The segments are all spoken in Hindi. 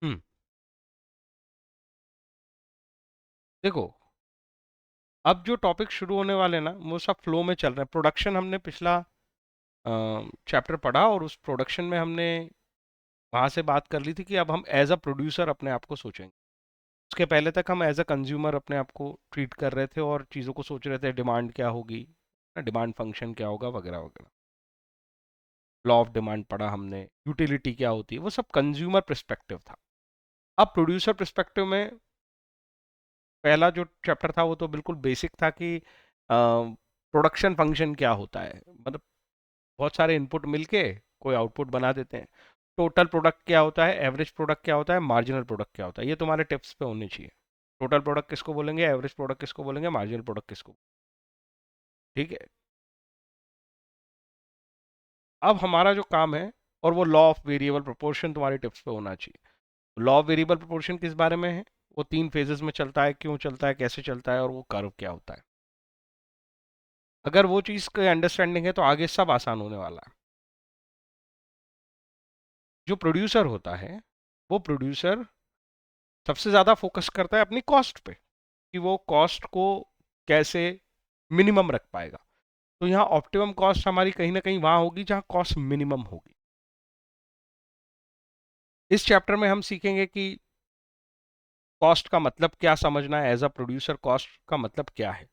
हम्म। देखो, अब जो टॉपिक शुरू होने वाले हैं ना वो सब फ्लो में चल रहे हैं। प्रोडक्शन हमने पिछला चैप्टर पढ़ा और उस प्रोडक्शन में हमने वहां से बात कर ली थी कि अब हम एज अ प्रोड्यूसर अपने आप को सोचेंगे। उसके पहले तक हम एज अ कंज्यूमर अपने आप को ट्रीट कर रहे थे और चीज़ों को सोच रहे थे, डिमांड क्या होगी, डिमांड फंक्शन क्या होगा, वगैरह वगैरह। लॉ ऑफ डिमांड पढ़ा हमने, यूटिलिटी क्या होती है, वो सब कंज्यूमर पर्सपेक्टिव था। अब प्रोड्यूसर पर्सपेक्टिव में पहला जो चैप्टर था वो तो बिल्कुल बेसिक था कि प्रोडक्शन फंक्शन क्या होता है। मतलब बहुत सारे इनपुट मिलके कोई आउटपुट बना देते हैं। टोटल प्रोडक्ट क्या होता है, एवरेज प्रोडक्ट क्या होता है, मार्जिनल प्रोडक्ट क्या होता है, ये तुम्हारे टिप्स पे होने चाहिए। टोटल प्रोडक्ट किसको बोलेंगे, एवरेज प्रोडक्ट किसको बोलेंगे, मार्जिनल प्रोडक्ट किसको। ठीक है। अब हमारा जो काम है, और वो लॉ ऑफ वेरिएबल प्रोपोर्शन तुम्हारे टिप्स पे होना चाहिए। लॉ ऑफ वेरिएबल प्रोपोर्शन किस बारे में है, वो 3 फेजेस में चलता है, क्यों चलता है, कैसे चलता है, और वो कर्व क्या होता है। अगर वो चीज़ की अंडरस्टैंडिंग है तो आगे सब आसान होने वाला है। जो प्रोड्यूसर होता है, वो प्रोड्यूसर सबसे ज़्यादा फोकस करता है अपनी कॉस्ट पे, कि वो कॉस्ट को कैसे मिनिमम रख पाएगा। तो यहाँ ऑप्टिमम कॉस्ट हमारी कहीं ना कहीं वहां होगी जहां कॉस्ट मिनिमम होगी। इस चैप्टर में हम सीखेंगे कि कॉस्ट का मतलब क्या समझना है, एज अ प्रोड्यूसर कॉस्ट का मतलब क्या है,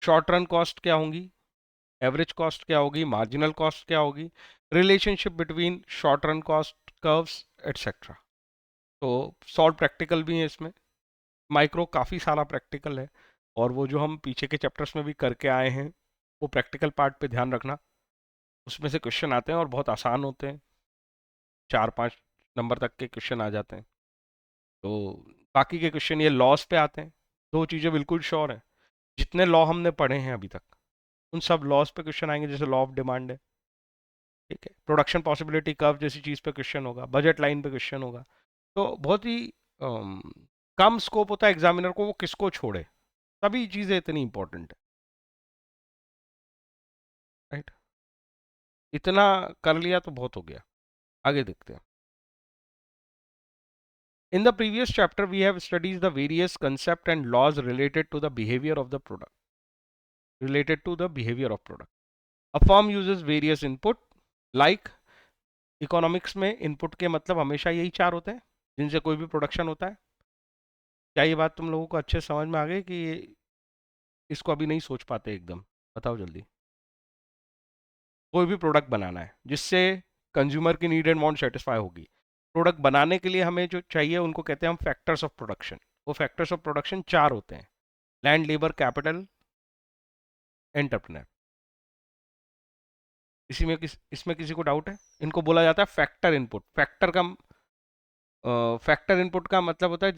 शॉर्ट रन कॉस्ट क्या होंगी, एवरेज कॉस्ट क्या होगी, मार्जिनल कॉस्ट क्या होगी, relationship between short run cost curves etcetera. तो सॉल्व प्रैक्टिकल भी है इसमें, माइक्रो काफ़ी सारा प्रैक्टिकल है। और वो जो हम पीछे के चैप्टर्स में भी करके आए हैं, वो प्रैक्टिकल पार्ट पे ध्यान रखना। उसमें से क्वेश्चन आते हैं और बहुत आसान होते हैं, 4-5 नंबर तक के क्वेश्चन आ जाते हैं। तो बाकी के क्वेश्चन ये लॉस पे आते हैं। दो चीज़ें बिल्कुल श्योर हैं, जितने लॉ हमने पढ़े हैं अभी तक उन सब लॉस पे क्वेश्चन आएंगे। जैसे लॉ ऑफ डिमांड है, ठीक है, प्रोडक्शन पॉसिबिलिटी कर्व जैसी चीज़ पे क्वेश्चन होगा, बजट लाइन पे क्वेश्चन होगा। तो बहुत ही कम स्कोप होता है एग्जामिनर को वो किसको छोड़े, तभी चीज़ें इतनी इंपॉर्टेंट है। राइट, इतना कर लिया तो बहुत हो गया। आगे देखते हैं। In the previous chapter, we have studied the various concept and laws related to the behavior of the product. Related to the behavior of product. A firm uses various input, like economics में इनपुट के मतलब हमेशा यही 4 होते हैं जिनसे कोई भी प्रोडक्शन होता है। क्या ये बात तुम लोगों को अच्छे समझ में आ गई कि इसको अभी नहीं सोच पाते एकदम? बताओ जल्दी। कोई भी प्रोडक्ट बनाना है जिससे कंज्यूमर की नीड एंड वांट सेटिस्फाई होगी। प्रोडक्ट बनाने के लिए हमें जो चाहिए उनको कहते हैं हम फैक्टर्स ऑफ प्रोडक्शन। वो फैक्टर्स ऑफ प्रोडक्शन 4 होते हैं: लैंड, लेबर, कैपिटल, एंटरप्रेन्योर। इसमें किसी को डाउट है? इनको बोला जाता है फैक्टर इनपुट। फैक्टर इनपुट का मतलब होता है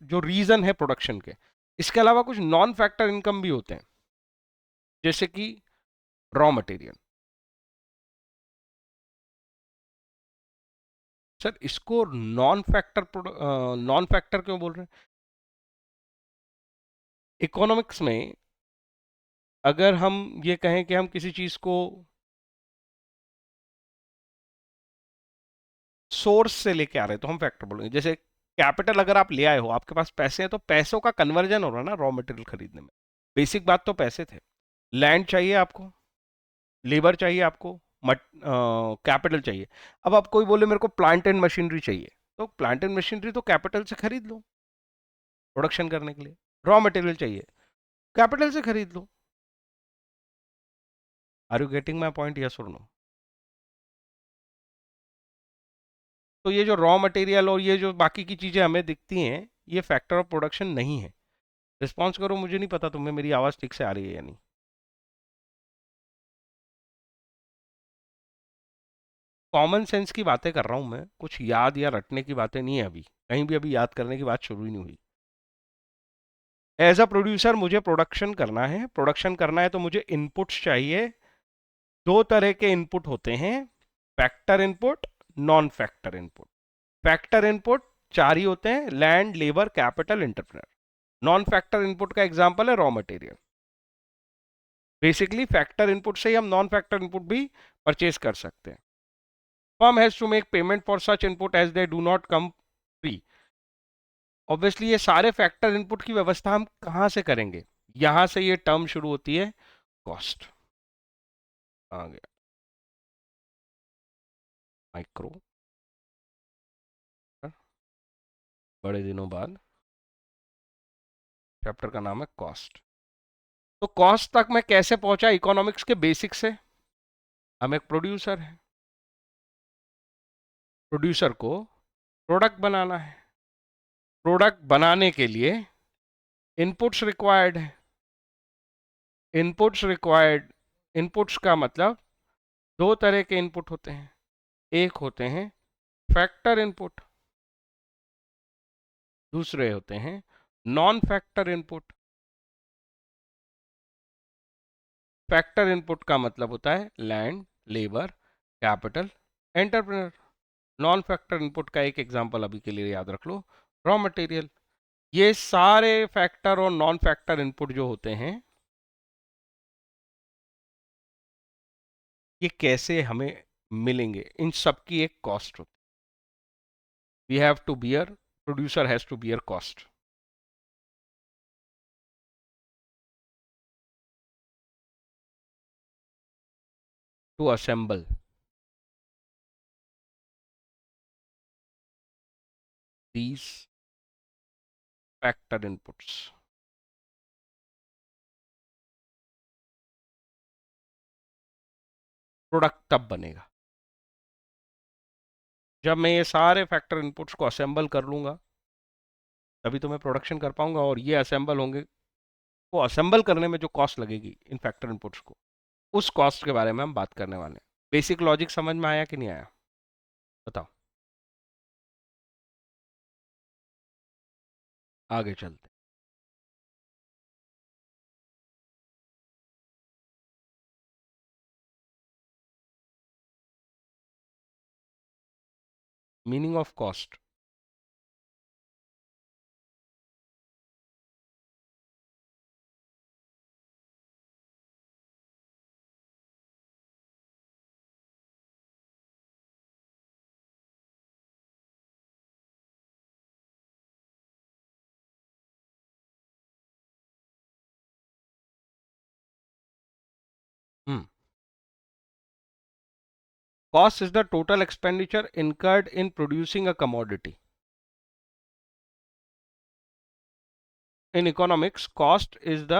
जो रीजन है प्रोडक्शन के। इसके अलावा कुछ नॉन फैक्टर इनकम भी होते हैं, जैसे कि रॉ मटेरियल। सर इसको नॉन फैक्टर क्यों बोल रहे हैं? इकोनॉमिक्स में अगर हम ये कहें कि हम किसी चीज को सोर्स से लेके आ रहे हैं तो हम फैक्टर बोलेंगे। जैसे कैपिटल अगर आप ले आए हो, आपके पास पैसे हैं, तो पैसों का कन्वर्जन हो रहा है ना रॉ मटेरियल खरीदने में। बेसिक बात तो पैसे थे। लैंड चाहिए आपको, लेबर चाहिए आपको, मट कैपिटल चाहिए। अब आप कोई बोले मेरे को प्लांट एंड मशीनरी चाहिए, तो प्लांट एंड मशीनरी तो कैपिटल से खरीद लो प्रोडक्शन करने के लिए। रॉ मटेरियल चाहिए, कैपिटल से खरीद लो। Are you getting my point, yes or no? तो ये जो रॉ मटेरियल और ये जो बाकी की चीज़ें हमें दिखती हैं, ये फैक्टर ऑफ प्रोडक्शन नहीं है। रिस्पॉन्स करो, मुझे नहीं पता तुम्हें मेरी आवाज़ ठीक से आ रही है या नहीं। कॉमन सेंस की बातें कर रहा हूँ मैं, कुछ याद या रटने की बातें नहीं है। अभी कहीं भी अभी याद करने की बात शुरू ही नहीं हुई। एज अ प्रोड्यूसर मुझे प्रोडक्शन करना है, प्रोडक्शन करना है तो मुझे इनपुट्स चाहिए। दो तरह के इनपुट होते हैं: factor input, non factor input. Factor input 4 ही होते हैं: land, labour, capital, entrepreneur. Non factor input का एग्जांपल है raw material. Basically factor input से ही हम नॉन फैक्टर इनपुट भी परचेज कर सकते हैं। Firm has to make payment for such input as they do not come free. Obviously ये सारे फैक्टर इनपुट की व्यवस्था हम कहां से करेंगे? यहां से ये टर्म शुरू होती है, कॉस्ट। आ गया माइक्रो, बड़े दिनों बाद चैप्टर का नाम है कॉस्ट। तो कॉस्ट तक मैं कैसे पहुंचा? इकोनॉमिक्स के बेसिक से। हम एक प्रोड्यूसर है, प्रोड्यूसर को प्रोडक्ट बनाना है, प्रोडक्ट बनाने के लिए इनपुट्स रिक्वायर्ड है। इनपुट्स रिक्वायर्ड, इनपुट्स का मतलब दो तरह के इनपुट होते हैं। एक होते हैं फैक्टर इनपुट, दूसरे होते हैं non factor input. Factor input का मतलब होता है land, labour, capital, entrepreneur. Non factor input का एक एग्जांपल अभी के लिए याद रख लो, रॉ मटेरियल। ये सारे फैक्टर और नॉन फैक्टर इनपुट जो होते हैं, ये कैसे हमें मिलेंगे? इन सब की एक कॉस्ट होती है। We have to bear, producer has to bear cost to assemble these factor inputs। Product तब बनेगा जब मैं ये सारे फैक्टर इनपुट्स को असेंबल कर लूंगा, तभी तो मैं प्रोडक्शन कर पाऊंगा। और ये असेंबल होंगे, वो असेंबल करने में जो कॉस्ट लगेगी इन फैक्टर इनपुट्स को, उस कॉस्ट के बारे में हम बात करने वाले हैं। बेसिक लॉजिक समझ में आया कि नहीं आया? बताओ, आगे चलते। Meaning of cost. Hmm Cost is the total expenditure incurred in producing a commodity. In economics, cost is the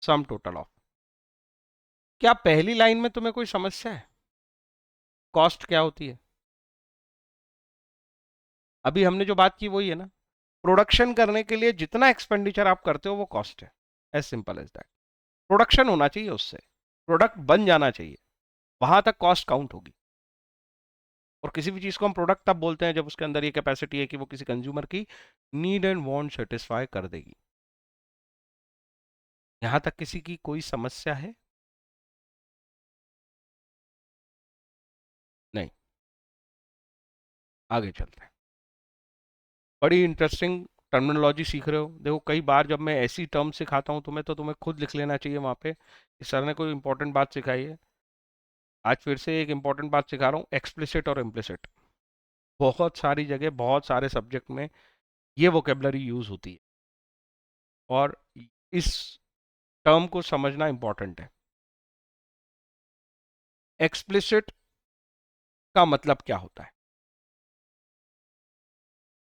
sum total of। क्या पहली लाइन में तुम्हें कोई समस्या है? कॉस्ट क्या होती है? अभी हमने जो बात की वही है ना। प्रोडक्शन करने के लिए जितना एक्सपेंडिचर आप करते हो वो कॉस्ट है। As simple as that. Production होना चाहिए, उससे प्रोडक्ट बन जाना चाहिए, वहां तक कॉस्ट काउंट होगी। और किसी भी चीज को हम प्रोडक्ट तब बोलते हैं जब उसके अंदर ये कैपेसिटी है कि वो किसी कंज्यूमर की नीड एंड वांट सेटिस्फाई कर देगी। यहां तक किसी की कोई समस्या है? नहीं। आगे चलते हैं। बड़ी इंटरेस्टिंग टर्मिनोलॉजी सीख रहे हो। देखो, कई बार जब मैं ऐसी टर्म सिखाता हूँ तुम्हें, तो तुम्हें खुद लिख लेना चाहिए वहां पे कि सर ने कोई इंपॉर्टेंट बात सिखाई है। आज फिर से एक इंपॉर्टेंट बात सिखा रहा हूँ, एक्सप्लिसिट और इम्प्लिसिट। बहुत सारी जगह, बहुत सारे सब्जेक्ट में ये वोकेबलरी यूज होती है, और इस टर्म को समझना इंपॉर्टेंट है। एक्सप्लिसिट का मतलब क्या होता है?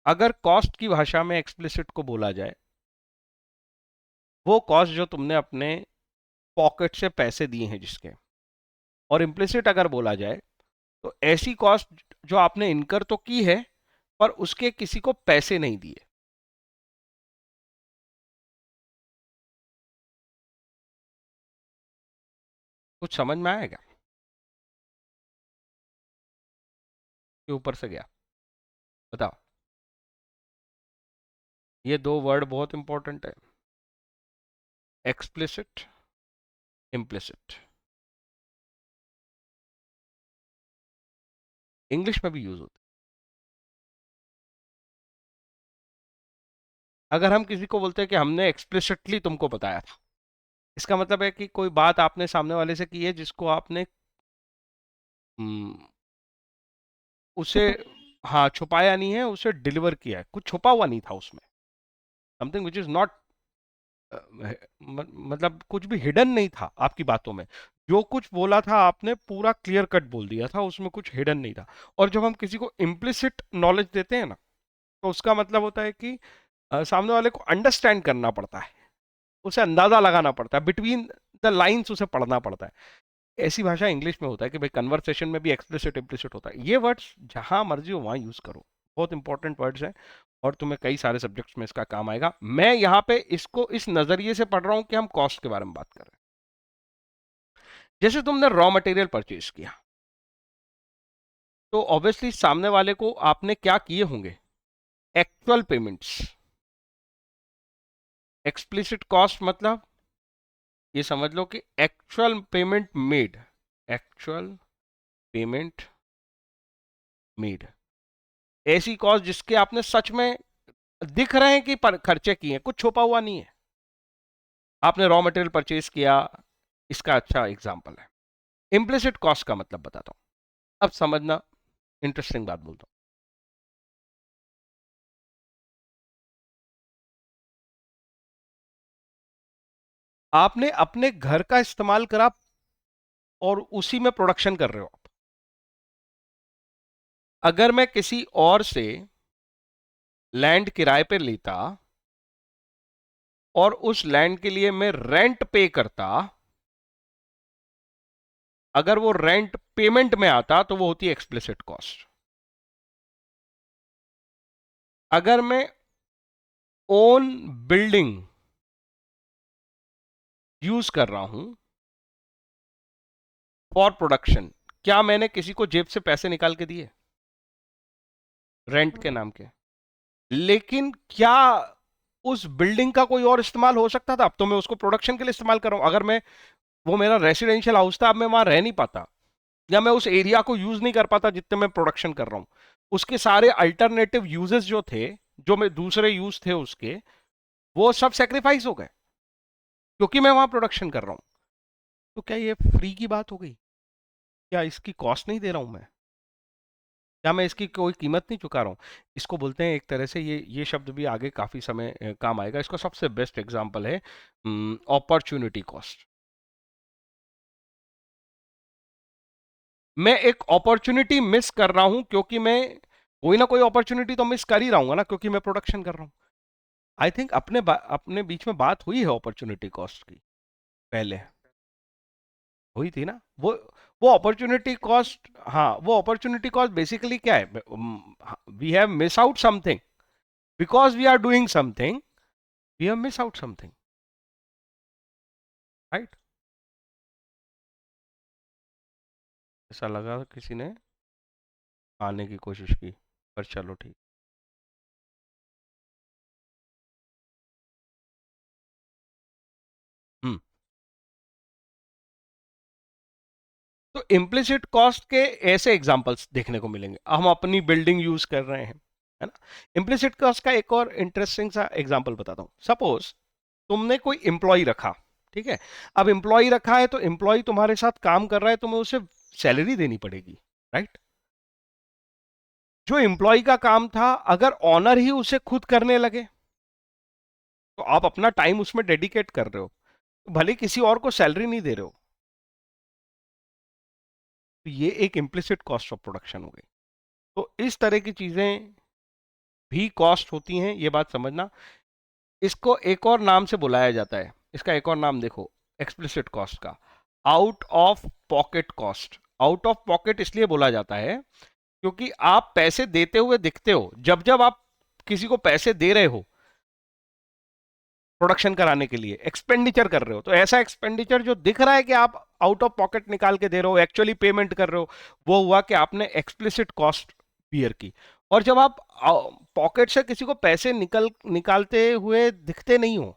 अगर कॉस्ट की भाषा में एक्सप्लिसिट को बोला जाए, वो कॉस्ट जो तुमने अपने पॉकेट से पैसे दिए हैं जिसके। और इम्प्लिसिट अगर बोला जाए, तो ऐसी कॉस्ट जो आपने इनकर तो की है, पर उसके किसी को पैसे नहीं दिए। कुछ समझ में आएगा? कि ऊपर से गया? बताओ। ये दो वर्ड बहुत इंपॉर्टेंट है, एक्सप्लिसिट, इम्प्लिसिट। इंग्लिश में भी यूज होता है। अगर हम किसी को बोलते हैं कि हमने एक्सप्लिसिटली तुमको बताया था, इसका मतलब है कि कोई बात आपने सामने वाले से की है जिसको आपने उसे हाँ, छुपाया नहीं है, उसे डिलीवर किया है, कुछ छुपा हुआ नहीं था उसमें, समथिंग विच इज नॉट, मतलब कुछ भी हिडन नहीं था आपकी बातों में, जो कुछ बोला था आपने पूरा क्लियर कट बोल दिया था, उसमें कुछ हिडन नहीं था। और जब हम किसी को इम्प्लिसिट नॉलेज देते हैं ना, तो उसका मतलब होता है कि सामने वाले को अंडरस्टैंड करना पड़ता है, उसे अंदाजा लगाना पड़ता है, बिटवीन द लाइंस उसे पढ़ना पड़ता है। ऐसी भाषा इंग्लिश में होता है कि भाई कन्वर्सेशन में भी एक्सप्लिसिट इम्प्लिसिट होता है। ये वर्ड्स जहां मर्जी हो वहां यूज करो, बहुत इंपॉर्टेंट वर्ड्स हैं और तुम्हें कई सारे सब्जेक्ट्स में इसका काम आएगा। मैं यहाँ पे इसको इस नजरिए से पढ़ रहा हूं कि हम कॉस्ट के बारे में बात कर रहे हैं। जैसे तुमने रॉ मटेरियल परचेज किया, तो ऑब्वियसली सामने वाले को आपने क्या किए होंगे, एक्चुअल पेमेंट्स। एक्सप्लिसिट कॉस्ट मतलब ये समझ लो कि actual payment made, actual payment made, ऐसी कॉस्ट जिसके आपने सच में दिख रहे हैं कि खर्चे किए हैं, कुछ छुपा हुआ नहीं है, आपने रॉ मटेरियल परचेज किया, इसका अच्छा एग्जांपल है। इम्प्लिसिट कॉस्ट का मतलब बताता हूं, अब समझना, इंटरेस्टिंग बात बोलता हूं। आपने अपने घर का इस्तेमाल करा और उसी में प्रोडक्शन कर रहे हो आप। अगर मैं किसी और से लैंड किराए पे लेता और उस लैंड के लिए मैं रेंट पे करता, अगर वो रेंट पेमेंट में आता तो वो होती है एक्सप्लिसिट कॉस्ट। अगर मैं ओन बिल्डिंग यूज कर रहा हूं फॉर प्रोडक्शन, क्या मैंने किसी को जेब से पैसे निकाल के दिए रेंट के नाम के? लेकिन क्या उस बिल्डिंग का कोई और इस्तेमाल हो सकता था? अब तो मैं उसको प्रोडक्शन के लिए इस्तेमाल कर रहा हूं। अगर मैं, वो मेरा रेसिडेंशियल हाउस था, अब मैं वहां रह नहीं पाता, या मैं उस एरिया को यूज नहीं कर पाता जितने मैं प्रोडक्शन कर रहा हूं, उसके सारे अल्टरनेटिव यूजेस जो थे, जो मैं दूसरे यूज थे उसके, वो सब सेक्रीफाइस हो गए क्योंकि मैं वहां प्रोडक्शन कर रहा हूं। तो क्या ये फ्री की बात हो गई? क्या इसकी कॉस्ट नहीं दे रहा हूं मैं? क्या मैं इसकी कोई कीमत नहीं चुका रहा हूँ? इसको बोलते हैं एक तरह से, ये शब्द भी आगे काफ़ी समय काम आएगा। इसका सबसे बेस्ट एग्जांपल है अपॉर्चुनिटी कॉस्ट। मैं एक अपॉर्चुनिटी मिस कर रहा हूं क्योंकि मैं, कोई ना कोई अपॉर्चुनिटी तो मिस कर ही रहा हूँ ना, क्योंकि मैं प्रोडक्शन कर रहा हूँ। आई थिंक अपने बीच में बात हुई है अपॉर्चुनिटी कॉस्ट की पहले, हुई थी ना वो अपॉर्चुनिटी कॉस्ट। हाँ, वो अपॉर्चुनिटी कॉस्ट बेसिकली क्या है, we have miss out something because we are doing something, we have miss out something, right? ऐसा लगा किसी ने आने की कोशिश की, पर चलो ठीक। हम्म। तो इम्प्लिसिट कॉस्ट के ऐसे एग्जांपल्स देखने को मिलेंगे। हम अपनी बिल्डिंग यूज कर रहे हैं, है ना। इम्प्लिसिट कॉस्ट का एक और इंटरेस्टिंग सा एग्जांपल बताता हूं। सपोज तुमने कोई एम्प्लॉय रखा, ठीक है। अब एम्प्लॉय रखा है तो एम्प्लॉय तुम्हारे साथ काम कर रहा है, तुम्हें उसे सैलरी देनी पड़ेगी, राइट। जो एम्प्लॉय का काम था, अगर ऑनर ही उसे खुद करने लगे, तो आप अपना टाइम उसमें डेडिकेट कर रहे हो, तो भले किसी और को सैलरी नहीं दे रहे हो, तो ये एक इम्प्लिसिट कॉस्ट ऑफ प्रोडक्शन हो गई। तो इस तरह की चीजें भी कॉस्ट होती हैं, ये बात समझना। इसको एक और नाम से बुलाया जाता है, इसका एक और नाम देखो एक्सप्लिसिट कॉस्ट का, out of pocket cost. Out of pocket इसलिए बोला जाता है क्योंकि आप पैसे देते हुए दिखते हो, जब जब आप किसी को पैसे दे रहे हो प्रोडक्शन कराने के लिए, एक्सपेंडिचर कर रहे हो, तो ऐसा एक्सपेंडिचर जो दिख रहा है कि आप आउट ऑफ पॉकेट निकाल के दे रहे हो, एक्चुअली पेमेंट कर रहे हो, वो हुआ कि आपने एक्सप्लिसिट कॉस्ट बियर की। और जब आप पॉकेट से किसी को पैसे निकालते हुए दिखते नहीं हो,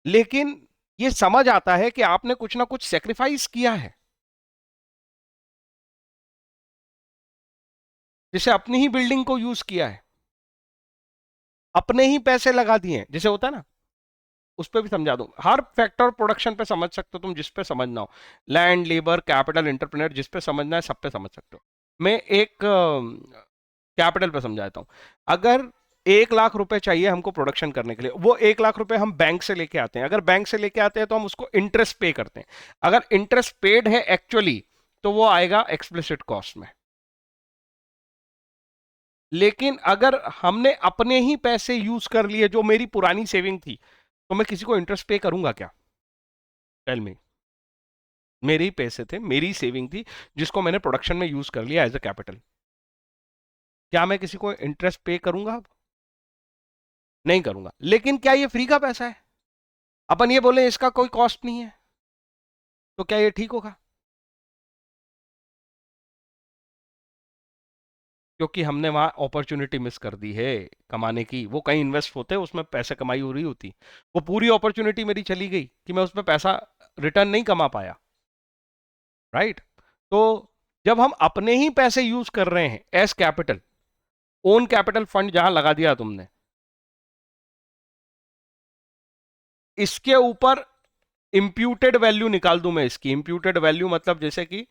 लेकिन ये समझ आता है कि आपने कुछ ना कुछ सेक्रीफाइस किया है, जैसे अपनी ही बिल्डिंग को यूज किया है, अपने ही पैसे लगा दिए हैं, जैसे होता है ना। उस पर भी समझा दूं, हर फैक्टर प्रोडक्शन पे समझ सकते हो तुम, जिस पे समझना हो, लैंड, लेबर, कैपिटल, एंटरप्रेन्योर, जिस पे समझना है सब पे समझ सकते हो। मैं एक कैपिटल पे समझाता हूं। अगर 1 लाख रुपए चाहिए हमको प्रोडक्शन करने के लिए, वो 1 लाख रुपए हम बैंक से लेके आते हैं। अगर बैंक से लेके आते हैं तो हम उसको इंटरेस्ट पे करते हैं। अगर इंटरेस्ट पेड है एक्चुअली, तो वो आएगा एक्सप्लिसिट कॉस्ट में। लेकिन अगर हमने अपने ही पैसे यूज कर लिए, जो मेरी पुरानी सेविंग थी, तो मैं किसी को इंटरेस्ट पे करूंगा क्या? Tell me. मेरे ही पैसे थे, मेरी सेविंग थी, जिसको मैंने प्रोडक्शन में यूज कर लिया एज अ कैपिटल। क्या मैं किसी को इंटरेस्ट पे करूंगा? नहीं करूंगा। लेकिन क्या ये फ्री का पैसा है? अपन ये बोले इसका कोई कॉस्ट नहीं है, तो क्या ये ठीक होगा? क्योंकि हमने वहां अपॉर्चुनिटी मिस कर दी है कमाने की। वो कहीं इन्वेस्ट होते, उसमें पैसे कमाई हो रही होती, वो पूरी अपॉर्चुनिटी मेरी चली गई कि मैं उसमें पैसा रिटर्न नहीं कमा पाया। राइट? तो जब हम अपने ही पैसे यूज कर रहे हैं as capital, own capital fund जहां लगा दिया तुमने, इसके ऊपर इंप्यूटेड वैल्यू निकाल दूं मैं इसकी। इंप्यूटेड वैल्यू मतलब, जैसे कि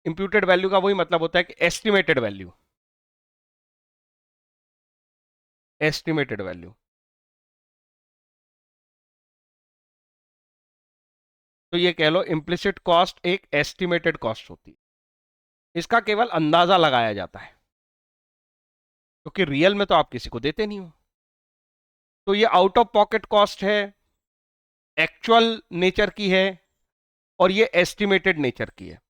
इंप्यूटेड वैल्यू का वही मतलब होता है कि एस्टिमेटेड वैल्यू। एस्टिमेटेड वैल्यू, तो ये कह लो इम्प्लिसिट कॉस्ट एक एस्टिमेटेड कॉस्ट होती है। इसका केवल अंदाजा लगाया जाता है, क्योंकि रियल में तो आप किसी को देते नहीं हो। तो ये आउट ऑफ पॉकेट कॉस्ट है, एक्चुअल नेचर की है, और ये एस्टिमेटेड नेचर की है।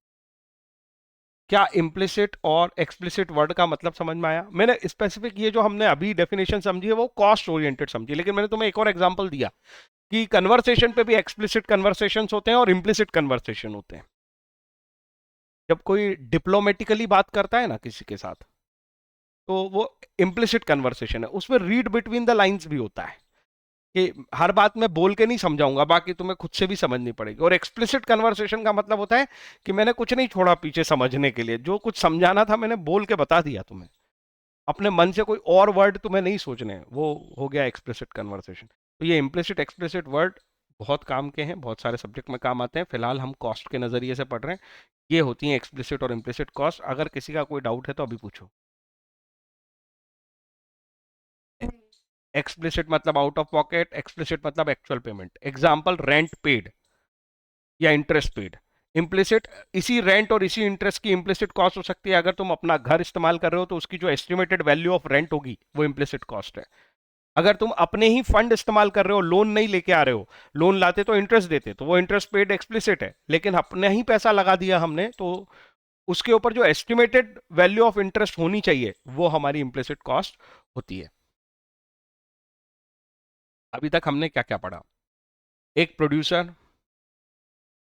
क्या इम्प्लिसिट और एक्सप्लिसिट वर्ड का मतलब समझ में आया? मैंने स्पेसिफिक ये जो हमने अभी डेफिनेशन समझी है वो कॉस्ट ओरिएंटेड समझी, लेकिन मैंने तुम्हें एक और एग्जांपल दिया कि कन्वर्सेशन पे भी एक्सप्लिसिट कन्वर्सेशन होते हैं और इम्प्लिसिट कन्वर्सेशन होते हैं। जब कोई डिप्लोमेटिकली बात करता है ना किसी के साथ, तो वो इम्प्लिसिट कन्वर्सेशन है, उसमें रीड बिटवीन द लाइंस भी होता है कि हर बात मैं बोल के नहीं समझाऊंगा, बाकी तुम्हें खुद से भी समझनी पड़ेगी। और एक्सप्लिसिट कन्वर्सेशन का मतलब होता है कि मैंने कुछ नहीं छोड़ा पीछे समझने के लिए, जो कुछ समझाना था मैंने बोल के बता दिया तुम्हें, अपने मन से कोई और वर्ड तुम्हें नहीं सोचने हैं, वो हो गया एक्सप्लिसिट कन्वर्सेशन। तो ये इम्प्लिसिट एक्सप्लिसिट वर्ड बहुत काम के हैं, बहुत सारे सब्जेक्ट में काम आते हैं। फिलहाल हम कॉस्ट के नजरिए से पढ़ रहे हैं। ये होती हैं एक्सप्लिसिट और इम्प्लिसिट कॉस्ट। अगर किसी का कोई डाउट है तो अभी पूछो। एक्सप्लिसिट मतलब आउट ऑफ पॉकेट, एक्सप्लिसिट मतलब actual payment. Example, rent paid या इंटरेस्ट पेड। इम्प्लिसिट, इसी रेंट और इसी इंटरेस्ट की इम्प्लिसिट कॉस्ट हो सकती है। अगर तुम अपना घर इस्तेमाल कर रहे हो तो उसकी जो एस्टिमेटेड वैल्यू ऑफ रेंट होगी वो इम्प्लिसिट कॉस्ट है। अगर तुम अपने ही फंड इस्तेमाल कर रहे हो, लोन नहीं लेके आ रहे हो, लोन लाते तो इंटरेस्ट देते, तो वो इंटरेस्ट पेड एक्सप्लिसिट है। लेकिन अपने ही पैसा लगा दिया हमने, तो उसके ऊपर जो एस्टिमेटेड वैल्यू ऑफ इंटरेस्ट होनी चाहिए वो हमारी इम्प्लिसिट कॉस्ट होती है। अभी तक हमने क्या क्या पढ़ा? एक प्रोड्यूसर,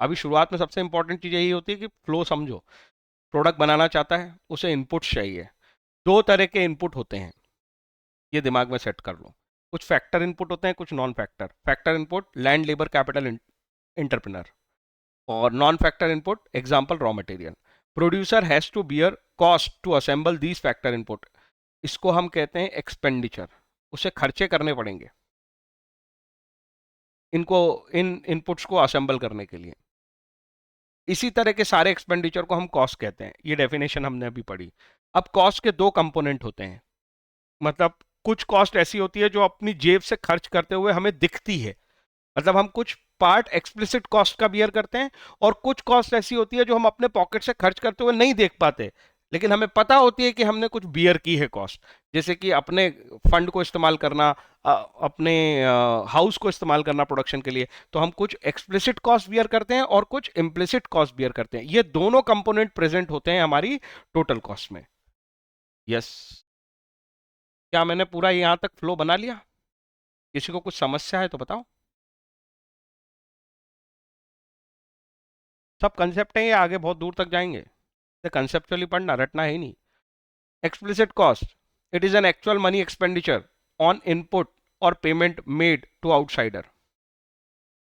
अभी शुरुआत में सबसे इंपॉर्टेंट चीज यही होती है कि फ्लो समझो। प्रोडक्ट बनाना चाहता है, उसे इनपुट्स चाहिए। दो तरह के इनपुट होते हैं, ये दिमाग में सेट कर लो। कुछ फैक्टर इनपुट होते हैं, कुछ non factor. Factor input land, labour, capital, entrepreneur. और non factor input example raw material. Producer has to bear cost to assemble these factor input. इसको हम कहते हैं एक्सपेंडिचर। उसे खर्चे करने पड़ेंगे इनको, इन इनपुट्स को असेंबल करने के लिए। इसी तरह के सारे एक्सपेंडिचर को हम कॉस्ट कहते हैं। ये डेफिनेशन हमने अभी पढ़ी। अब कॉस्ट के दो कंपोनेंट होते हैं, मतलब कुछ कॉस्ट ऐसी होती है जो अपनी जेब से खर्च करते हुए हमें दिखती है, मतलब हम कुछ पार्ट एक्सप्लिसिट कॉस्ट का बियर करते हैं। और कुछ कॉस्ट ऐसी होती है जो हम अपने पॉकेट से खर्च करते हुए नहीं देख पाते, लेकिन हमें पता होती है कि हमने कुछ बियर की है कॉस्ट। जैसे कि अपने फंड को इस्तेमाल करना, अपने हाउस को इस्तेमाल करना प्रोडक्शन के लिए, तो हम कुछ एक्सप्लिसिट कॉस्ट बियर करते हैं और कुछ इम्प्लिसिट कॉस्ट बियर करते हैं। ये दोनों कंपोनेंट प्रेजेंट होते हैं हमारी टोटल कॉस्ट में। यस। क्या मैंने पूरा यहां तक फ्लो बना लिया? किसी को कुछ समस्या है तो बताओ। सब कंसेप्ट है, ये आगे बहुत दूर तक जाएंगे। कंसेप्चुअली पढ़ना, रटना है ही नहीं। Explicit cost, it is an actual money expenditure on input or payment made to outsider.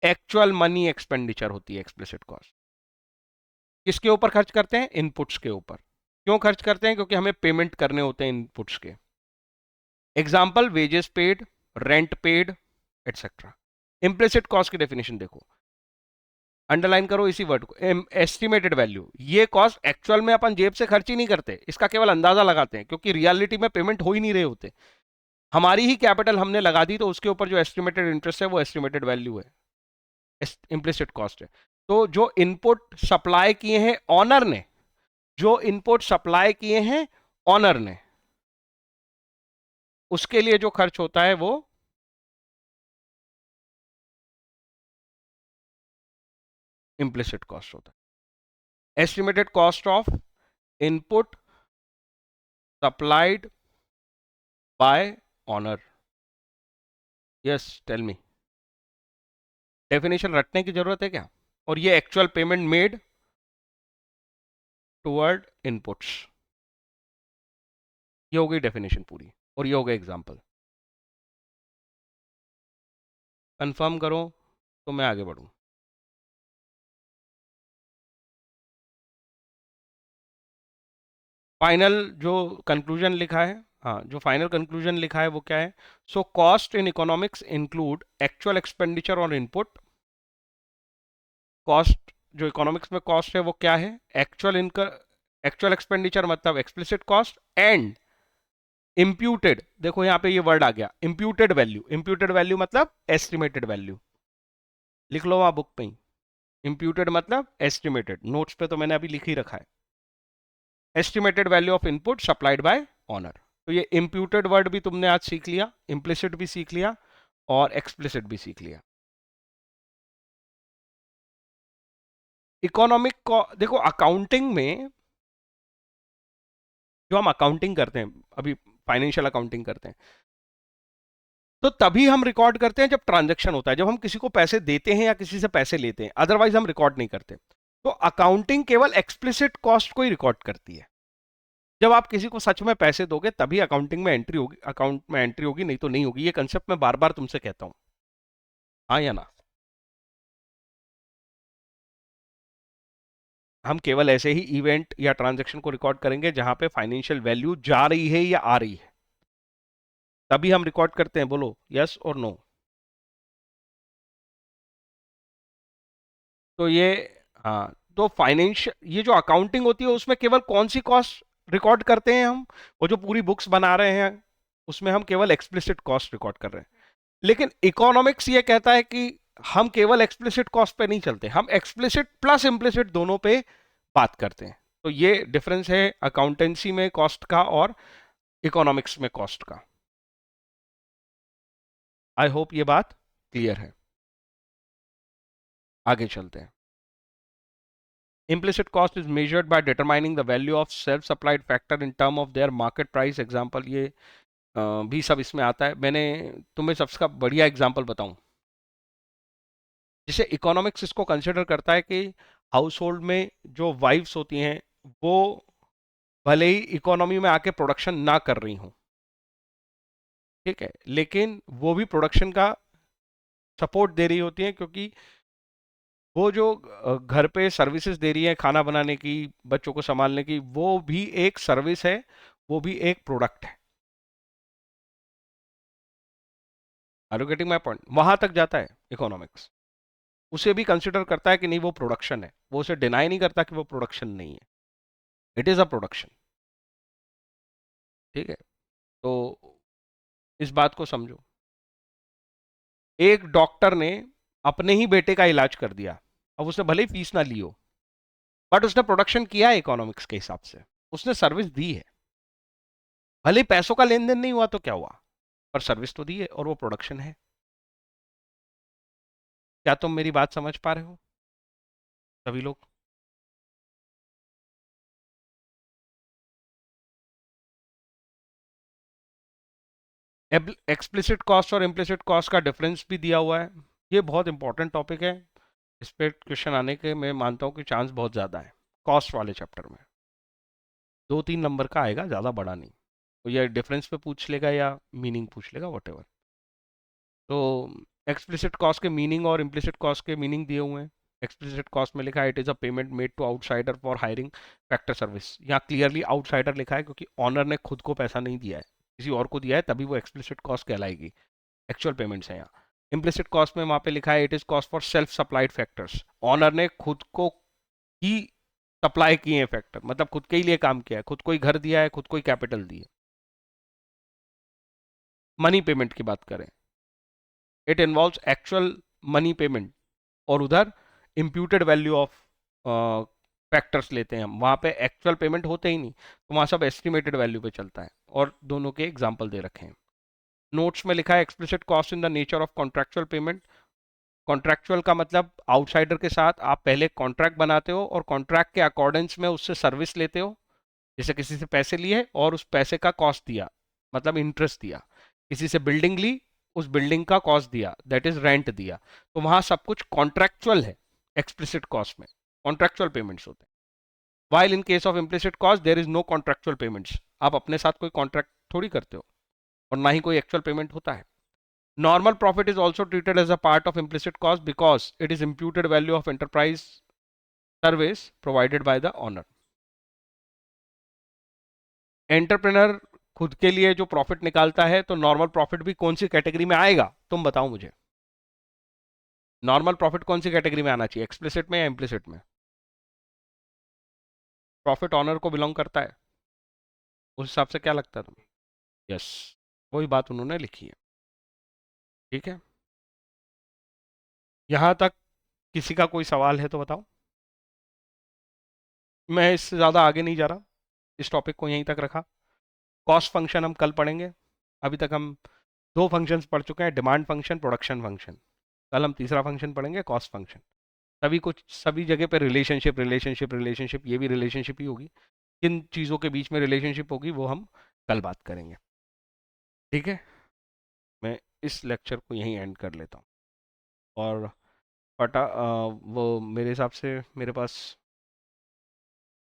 Actual money expenditure होती है एक्सप्लिसिट कॉस्ट। किसके ऊपर खर्च करते हैं? इनपुट्स के ऊपर। क्यों खर्च करते हैं? क्योंकि हमें पेमेंट करने होते हैं इनपुट्स के। Example, wages paid, rent paid, etcetera. Implicit cost की डेफिनेशन देखो। अंडरलाइन करो इसी वर्ड को, एस्टिमेटेड वैल्यू। ये कॉस्ट एक्चुअल में अपन जेब से खर्च ही नहीं करते, इसका केवल अंदाजा लगाते हैं, क्योंकि रियलिटी में पेमेंट हो ही नहीं रहे होते। हमारी ही कैपिटल हमने लगा दी, तो उसके ऊपर जो एस्टिमेटेड इंटरेस्ट है वो एस्टिमेटेड वैल्यू है, इम्प्लिसिट कॉस्ट है। तो जो इनपुट सप्लाई किए हैं ऑनर ने, जो इनपुट सप्लाई किए हैं ऑनर ने, उसके लिए जो खर्च होता है वो इम्प्लिसिट कॉस्ट होता है। Estimated cost of input supplied by owner. Yes, tell me, definition रटने की जरूरत है क्या? और ये actual payment made toward inputs, ये हो गई डेफिनेशन पूरी, और ये हो गया एग्जांपल। कंफर्म करो तो मैं आगे बढ़ूं। फाइनल जो कंक्लूजन लिखा है, हाँ, जो फाइनल कंक्लूजन लिखा है वो क्या है? So cost in economics include actual expenditure on input. Cost, जो इकोनॉमिक्स में कॉस्ट है वो क्या है? एक्चुअल इनकम, एक्चुअल एक्सपेंडिचर मतलब एक्सप्लिसिट कॉस्ट, एंड इम्प्यूटेड, देखो यहां पे ये वर्ड आ गया, इम्प्यूटेड वैल्यू। इम्प्यूटेड वैल्यू मतलब एस्टिमेटेड वैल्यू, लिख लो वहां बुक पे ही। इम्प्यूटेड मतलब एस्टिमेटेड, नोट्स पे तो मैंने अभी लिख ही रखा है। Estimated value of input supplied by honour. तो ये इम्प्यूटेड वर्ड भी तुमने आज सीख लिया, इम्प्लिसिट भी सीख लिया और एक्सप्लिसिट भी सीख लिया। इकोनॉमिक को देखो, अकाउंटिंग में जो हम अकाउंटिंग करते हैं, अभी फाइनेंशियल अकाउंटिंग करते हैं, तो तभी हम रिकॉर्ड करते हैं जब ट्रांजैक्शन होता है, जब हम किसी को पैसे देते हैं या किसी से पैसे लेते हैं, अदरवाइज हम रिकॉर्ड नहीं करते। तो अकाउंटिंग केवल एक्सप्लिसिट कॉस्ट को ही रिकॉर्ड करती है। जब आप किसी को सच में पैसे दोगे तभी अकाउंटिंग में एंट्री होगी, अकाउंट में एंट्री होगी, नहीं तो नहीं होगी। ये कंसेप्ट मैं बार बार तुमसे कहता हूं, हाँ या ना? हम केवल ऐसे ही इवेंट या ट्रांजैक्शन को रिकॉर्ड करेंगे जहां पे फाइनेंशियल वैल्यू जा रही है या आ रही है, तभी हम रिकॉर्ड करते हैं। बोलो यस और नो। तो ये, हाँ, तो फाइनेंशियल, ये जो अकाउंटिंग होती है उसमें केवल कौन सी कॉस्ट रिकॉर्ड करते हैं हम? वो जो पूरी बुक्स बना रहे हैं उसमें हम केवल एक्सप्लिसिट कॉस्ट रिकॉर्ड कर रहे हैं। लेकिन इकोनॉमिक्स ये कहता है कि हम केवल एक्सप्लिसिट कॉस्ट पे नहीं चलते, हम एक्सप्लिसिट प्लस इम्प्लिसिट दोनों पे बात करते हैं। तो ये डिफरेंस है अकाउंटेंसी में कॉस्ट का और इकोनॉमिक्स में कॉस्ट का। आई होप ये बात क्लियर है। आगे चलते हैं। Implicit cost is measured by determining the value of self-supplied factor in term of their market price. Example ये भी सब इसमें आता है। मैंने तुम्हें सबका बढ़िया एग्जांपल बताऊं, जिसे इकोनॉमिक्स इसको कंसिडर करता है कि हाउस होल्ड में जो वाइफ्स होती हैं वो भले ही इकोनॉमी में आके प्रोडक्शन ना कर रही हूं, ठीक है, लेकिन वो भी प्रोडक्शन का सपोर्ट दे रही होती हैं, क्योंकि वो जो घर पे सर्विसेज दे रही है, खाना बनाने की, बच्चों को संभालने की, वो भी एक सर्विस है, वो भी एक प्रोडक्ट है। Are you getting my point? वहां तक जाता है इकोनॉमिक्स, उसे भी कंसिडर करता है कि नहीं वो प्रोडक्शन है, वो उसे डिनाई नहीं करता कि वो प्रोडक्शन नहीं है, इट इज अ प्रोडक्शन। ठीक है, तो इस बात को समझो। एक डॉक्टर ने अपने ही बेटे का इलाज कर दिया, अब उसने भले ही फीस ना ली हो, बट उसने प्रोडक्शन किया है इकोनॉमिक्स के हिसाब से, उसने सर्विस दी है। भले ही पैसों का लेन देन नहीं हुआ तो क्या हुआ, पर सर्विस तो दी है और वो प्रोडक्शन है। क्या तुम मेरी बात समझ पा रहे हो सभी लोग? एक्सप्लिसिट कॉस्ट और इम्प्लिसिट कॉस्ट का डिफरेंस भी दिया हुआ है। ये बहुत इंपॉर्टेंट टॉपिक है, इस पे क्वेश्चन आने के मैं मानता हूँ कि चांस बहुत ज़्यादा है। कॉस्ट वाले चैप्टर में 2-3 नंबर का आएगा, ज़्यादा बड़ा नहीं। तो ये डिफरेंस पे पूछ लेगा या मीनिंग पूछ लेगा, वट एवर। तो एक्सप्लिसिट कॉस्ट के मीनिंग और इम्प्लिसिट कॉस्ट के मीनिंग दिए हुए हैं। एक्सप्लिसिट कॉस्ट में लिखा है it is a payment made to outsider for hiring factor service. यहाँ क्लियरली आउटसाइडर लिखा है, क्योंकि ऑनर ने खुद को पैसा नहीं दिया है, किसी और को दिया है, तभी वो एक्सप्लिसिट कॉस्ट कहलाएगी। एक्चुअल पेमेंट्स हैं यहाँ। इम्प्लिसिट कॉस्ट में वहां पे लिखा है it is cost for self supplied factors, owner ने खुद को ही सप्लाई किए हैं फैक्टर, मतलब खुद के ही लिए काम किया है, खुद को ही घर दिया है, खुद को ही कैपिटल दी है। मनी पेमेंट की बात करें, it involves actual money payment, और उधर इम्प्यूटेड वैल्यू ऑफ फैक्टर्स लेते हैं हम, वहां पे एक्चुअल पेमेंट होते ही नहीं, तो वहां सब एस्टिमेटेड वैल्यू पे चलता है, और दोनों के एग्जाम्पल दे रखे हैं। नोट्स में लिखा है explicit cost in the nature of contractual payment. Contractual का मतलब आउटसाइडर के साथ आप पहले कॉन्ट्रैक्ट बनाते हो और कॉन्ट्रैक्ट के अकॉर्डेंस में उससे सर्विस लेते हो, जैसे किसी से पैसे लिए और उस पैसे का कॉस्ट दिया, मतलब इंटरेस्ट दिया, किसी से बिल्डिंग ली, उस बिल्डिंग का कॉस्ट दिया, दैट इज रेंट दिया, तो वहां सब कुछ कॉन्ट्रेक्चुअल है। एक्सप्लिसिट कॉस्ट में कॉन्ट्रेक्चुअल पेमेंट्स होते हैं, while in case of implicit cost there is no contractual payments, आप अपने साथ कोई कॉन्ट्रैक्ट थोड़ी करते हो, और ना ही कोई एक्चुअल पेमेंट होता है। Normal profit is also treated as a part of implicit cost because it is imputed value of enterprise service provided by the owner. Entrepreneur खुद के लिए जो प्रॉफिट निकालता है, तो नॉर्मल प्रॉफिट भी कौन सी कैटेगरी में आएगा, तुम बताओ मुझे। नॉर्मल प्रॉफिट कौन सी कैटेगरी में आना चाहिए, एक्सप्लिसिट में या इम्प्लिसिट में? प्रॉफिट ऑनर को बिलोंग करता है, उस हिसाब से क्या लगता है तुम्हें? यस, वही बात उन्होंने लिखी है। ठीक है, यहां तक किसी का कोई सवाल है तो बताओ। मैं इससे ज़्यादा आगे नहीं जा रहा, इस टॉपिक को यहीं तक रखा। कॉस्ट फंक्शन हम कल पढ़ेंगे, अभी तक हम दो फंक्शंस पढ़ चुके हैं, डिमांड फंक्शन, प्रोडक्शन फंक्शन। कल हम तीसरा फंक्शन पढ़ेंगे, कॉस्ट फंक्शन। सभी कुछ सभी जगह पे रिलेशनशिप रिलेशनशिप रिलेशनशिप, ये भी रिलेशनशिप ही होगी, किन चीज़ों के बीच में रिलेशनशिप होगी वो हम कल बात करेंगे। ठीक है, मैं इस लेक्चर को यहीं एंड कर लेता हूँ, और वो मेरे हिसाब से मेरे पास